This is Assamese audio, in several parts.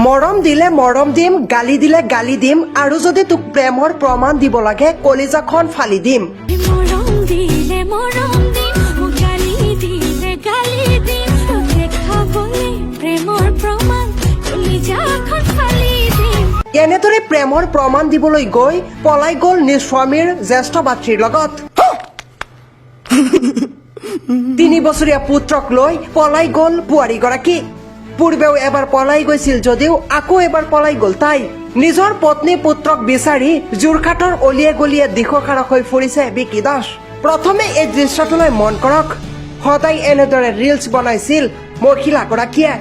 মৰম দিলে মৰম দিম, গালি দিলে গালি দিম, আৰু যদি তোক প্ৰেমৰ প্ৰমাণ দিব লাগে কলিজাখন ফালি দিম। মৰম দিলে মৰম দিম, গালি দিলে গালি দিম, দেখাবলৈ প্ৰেমৰ প্ৰমাণ কলিজাখন ফালি দিম। এনেদৰে প্ৰেমৰ প্ৰমাণ দিবলৈ গৈ পলাই গ'ল নিজ স্বামীৰ জ্যেষ্ঠ ভাতৃৰ লগত। 3 বছৰীয়া পুত্ৰক লৈ পলাই গ'ল বোৱাৰীগৰাকী। পূৰ্বেও এবাৰ পলাই গৈছিল যদিও আকৌ এবাৰ পলাই গ'ল তাই। নিজৰ পত্নী পুত্ৰক বিচাৰি যোৰহাটৰ অলিয়ে গলিয়ে দিশকাৰক হৈ ফুৰিছে বিকি দাস। প্ৰথমে এই দৃশ্যটোলৈ মন কৰক। সদায় এনেদৰে ৰিলছ বনাইছিল মহিলাগৰাকীয়ে।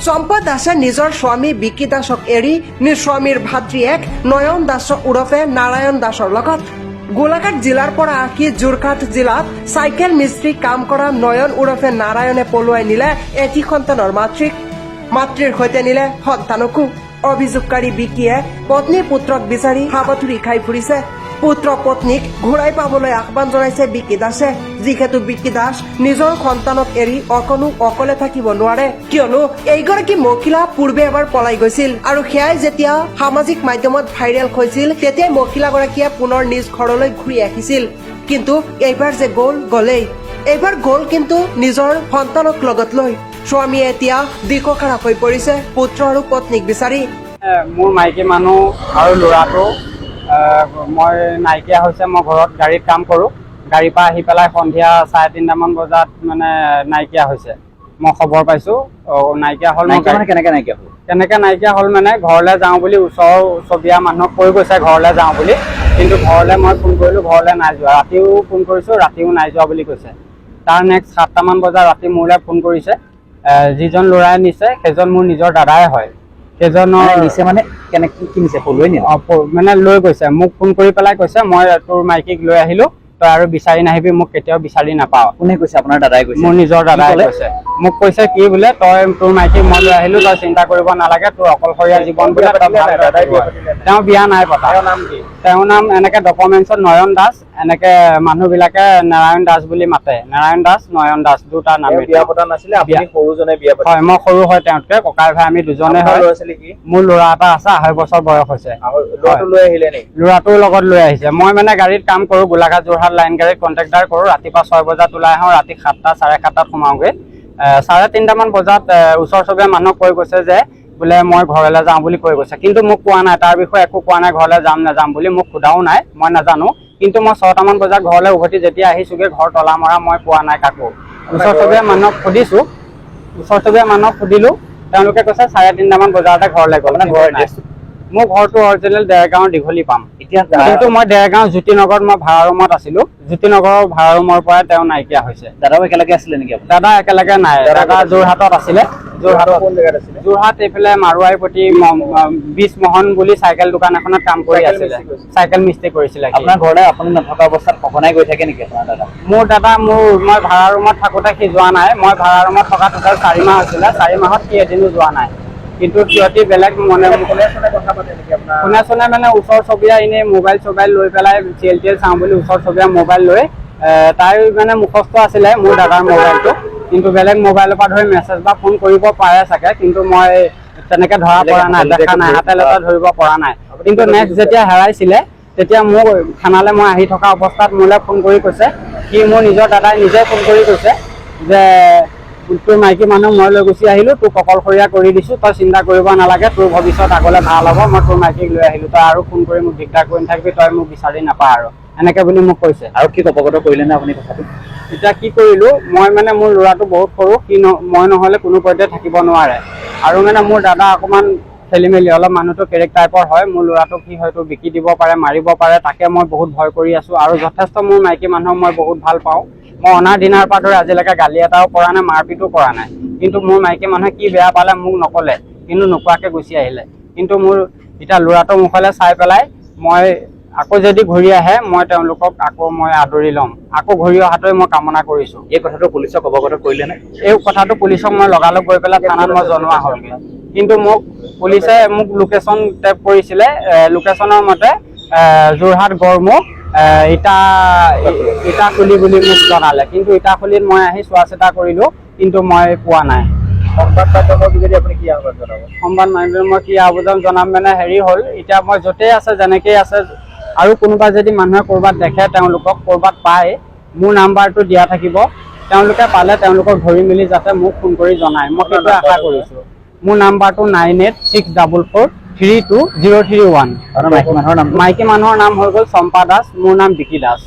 চম্পা দাসে নিজৰ স্বামী বিকি দাসক এৰি নিজ স্বামীৰ ভাতৃয়েক নয়ন দাস ওৰফে নাৰায়ণ দাসৰ লগত গোলাঘাট জিলাৰ পৰা আহি যোৰহাট জিলাত চাইকেল মিস্ত্ৰী কাম কৰা নয়ন ওৰফে নাৰায়ণে পলুৱাই নিলে এটি সন্তানৰ মাতৃৰ সৈতে নিলে সন্তানকো। অভিযোগকাৰী বিকিয়ে পত্নী পুত্ৰক বিচাৰি হাবাথুৰি খাই ফুৰিছে। পুত্ৰ পত্নীক ঘূৰাই পাবলৈ আহ্বান জনাইছে বিকি দাসে, যিহেতু বিকি দাস নিজৰ সন্তানক এৰি অকণো অকলে থাকিব নোৱাৰে, কিয়নো এইগৰাকী মহিলা পূৰ্বে এবাৰ পলাই গৈছিল আৰু সেয়াই যেতিয়া সামাজিক মাধ্যমত ভাইৰেল হৈছিল তেতিয়াই মহিলাগৰাকীয়ে পুনৰ নিজ ঘৰলৈ ঘূৰি আহিছিল। কিন্তু এইবাৰ যে গ'লেই এইবাৰ গ'ল কিন্তু নিজৰ সন্তানক লগত লৈ। স্বামীয়ে এতিয়া দিশকাৰক হৈ পৰিছে পুত্ৰ আৰু পত্নীক বিচাৰি। মোৰ মাইকী মানুহ আৰু ল'ৰাটো মই নাইকিয়া হৈছে। মই ঘৰত গাড়ীত কাম কৰোঁ। গাড়ীৰ পৰা আহি পেলাই সন্ধিয়া 3:30মান বজাত মানে নাইকিয়া হৈছে। মই খবৰ পাইছোঁ নাইকিয়া হ'ল। কেনেকৈ নাইকিয়া হ'ল মানে ঘৰলৈ যাওঁ বুলি ওচৰৰ চবীয়া মানুহক কৈ গৈছে ঘৰলৈ যাওঁ বুলি, কিন্তু ঘৰলৈ মই ফোন কৰিলোঁ, ঘৰলৈ নাই যোৱা। ৰাতিও ফোন কৰিছোঁ, ৰাতিও নাই যোৱা বুলি কৈছে। তাৰ নেক্সট 7টামান বজাত ৰাতি মোলৈ ফোন কৰিছে। যিজন ল'ৰাই নিছে সেইজন মোৰ নিজৰ দাদাই হয়। সেইজনৰ নিছে মানে কেনেকৈ কি নিছে মানে লৈ গৈছে। মোক ফোন কৰি পেলাই কৈছে মই তোৰ মাইকীক লৈ আহিলোঁ, তই আৰু বিচাৰি নাহিবি, মোক কেতিয়াও বিচাৰি নাপাওঁ। কোনে কৈছে? আপোনাৰ দাদাই কৈছে? মোৰ নিজৰ দাদাই কৈছে। মোক কৈছে কি বোলে তই তোৰ মাইকীক মই লৈ আহিলোঁ, তই চিন্তা কৰিব নালাগে, তোৰ অকলশৰীয়া জীৱন বোলে তেওঁ বিয়া নাই পতা। তেওঁৰ নাম এনেকে ডকুমেণ্টছত নয়ন দাস, এনেকে মানুহবিলাকে নাৰায়ণ দাস বুলি মাতে। নাৰায়ণ দাস, নয়ন দাস দুটা নাম। বিয়া পতা নাছিলে, আপুনি সৰুজনে বিয়া পাতিছে? হয়, মই সৰু হয় তেওঁতকে, ককাই ভাই আমি দুজনে হয়। মোৰ ল'ৰা এটা আছে, 2.5 বছৰ বয়স হৈছে। ল'ৰাটো লৈ আহিলে নেকি? ল'ৰাটোৰ লগত লৈ আহিছে। মই মানে গাড়ীত কাম কৰোঁ, গোলাঘাট যোৰহাট লাইন গাড়ীত কণ্ট্ৰেক্টাৰ কৰোঁ। ৰাতিপুৱা 6 বজাত ওলাই আহোঁ, ৰাতি 7টা 7:30 সোমাওঁগৈ। 3:30মান বজাত ওচৰ চবীয়া মানুহক কৈ গৈছে যে বোলে মই ঘৰলৈ যাওঁ বুলি কৈ গৈছে, কিন্তু মোক কোৱা নাই, তাৰ বিষয়ে একো কোৱা নাই, ঘৰলৈ যাম নাযাম বুলি মোক সোধাও নাই, মই নাজানো। কিন্তু মই 6টামান বজাত ঘৰলৈ উভতি যেতিয়া আহিছোঁগৈ, ঘৰ তলা মৰা মই পোৱা নাই কাকো। ওচৰ চবীয়া মানুহক সুধিলোঁ, তেওঁলোকে কৈছে 3:30মান বজাতে ঘৰলৈ গ'ল। মোৰ ঘৰটো অৰিজিনেল দেৰগাঁৱৰ দীঘলী পাম। কিন্তু মই দেৰগাঁও জ্যোতিনগৰত মই ভাড়া ৰুমত আছিলোঁ। জ্যোতিনগৰৰ ভাড়া ৰুমৰ পৰাই তেওঁ নাইকিয়া হৈছে। দাদাও একেলগে আছিলে নেকি? দাদা একেলগে নাই, দাদা যোৰহাটত আছিলে। যোৰহাট এইফালে মাৰুৱাইপতি 20 মোহন বুলি চাইকেল দোকান এখনত কাম কৰি আছিলে, চাইকেল মিস্ত্ৰী কৰিছিলে। আপোনাৰ ঘৰলৈ আপুনি নথকা অৱস্থাত সঘনাই গৈ থাকে নেকি আপোনাৰ দাদা? মোৰ দাদা মই ভাড়া ৰুমত থাকোঁতে সি যোৱা নাই। মই ভাড়া ৰুমত থকা টোটেল 4 মাহ হৈছিলে। 4 মাহত সি এদিনো যোৱা নাই। কিন্তু সিহঁতি বেলেগ কোনে চনে মানে ওচৰ চবীয়া এনেই মোবাইল চবাইল লৈ পেলাই চিৰিয়েল চাওঁ বুলি ওচৰ চবীয়া মোবাইল লৈ তাই মানে মুখস্থ আছিলে মোৰ দাদাৰ মোবাইলটো, কিন্তু বেলেগ মোবাইলৰ পৰা ধৰি মেছেজ বা ফোন কৰিব পাৰে চাগে, কিন্তু মই তেনেকে ধৰা পৰা নাই, দেখা নাই, হাতে লেটা ধৰিব পৰা নাই। কিন্তু নেক্সট যেতিয়া হেৰাইছিলে তেতিয়া মোক থানালৈ মই আহি থকা অৱস্থাত মোলৈ ফোন কৰি কৈছে, সি মোৰ নিজৰ দাদাই নিজে ফোন কৰি কৈছে যে তোৰ মাইকী মানুহ মই লৈ গুচি আহিলোঁ, তোক অকলশৰীয়া কৰি দিছোঁ, তই চিন্তা কৰিব নালাগে, তোৰ ভৱিষ্যত আগলৈ ভাল হ'ব, মই তোৰ মাইকীক লৈ আহিলোঁ, তই আৰু ফোন কৰি মোক দিগদাৰ কৰি নাথাকিবি, তই মোক বিচাৰি নাপা আৰু এনেকে বুলি মোক কৈছে। আৰু কি অৱগত কৰিলে নে আপুনি কথাটো? এতিয়া কি কৰিলোঁ, মই মানে মোৰ ল'ৰাটো বহুত সৰু, মই নহ'লে কোনো পৰ্যায়ত থাকিব নোৱাৰে, আৰু মানে মোৰ দাদা অকণমান খেলি মেলি অলপ মানুহটো কেৰেক টাইপৰ হয়। মোৰ ল'ৰাটোক সি হয়তো বিকি দিব পাৰে, মাৰিব পাৰে, তাকে মই বহুত ভয় কৰি আছোঁ। আৰু যথেষ্ট মোৰ মাইকী মানুহক মই বহুত ভাল পাওঁ। মই অনাৰ দিনাৰ পৰা ধৰি আজিলৈকে গালি এটাও পৰা নাই, মাৰপিটো কৰা নাই। কিন্তু মোৰ মাইকী মানুহে কি বেয়া পালে মোক নক'লে, কিন্তু নোকোৱাকৈ গুচি আহিলে। কিন্তু মোৰ এতিয়া ল'ৰাটোৰ মুখলৈ চাই পেলাই মই আকৌ যদি ঘূৰি আহে মই তেওঁলোকক আকৌ মই আদৰি ল'ম, আকৌ ঘূৰি অহাটোৱে মই কামনা কৰিছোঁ। এই কথাটো পুলিচক অৱগত কৰিলে নে? এই কথাটো পুলিচক মই লগালগ গৈ পেলাই থানাত মই জনোৱা হ'লগৈ, কিন্তু পুলিচে মোক লোকেশ্যন টেপ কৰিছিলে। লোকেশ্যনৰ মতে যোৰহাট গড়মুখ ইটাখুলি বুলি মোক জনালে, কিন্তু ইটাখুলিত মই আহি চোৱা চিতা কৰিলোঁ, কিন্তু মই পোৱা নাই। সংবাদ মাধ্যমৰ যোগেদি আপুনি কি আহ্বান জনাব? সংবাদ মাধ্যমত কি আবেদন জনাম মানে হেৰি হ'ল, এতিয়া মই য'তেই আছে যেনেকেই আছে আৰু কোনোবা যদি মানুহে ক'ৰবাত দেখে তেওঁলোকক ক'ৰবাত পায়, মোৰ নাম্বাৰটো দিয়া থাকিব, তেওঁলোকে পালে তেওঁলোকক ধৰি মেলি যাতে মোক ফোন কৰি জনায়, মই সেইটো আশা কৰিছোঁ। মোৰ নাম্বাৰটো 9864432031। আপোনাৰ মাইকী মানুহৰ নাম? মাইকী মানুহৰ নাম হৈ গ'ল চম্পা দাস, মোৰ নাম বিকি দাস।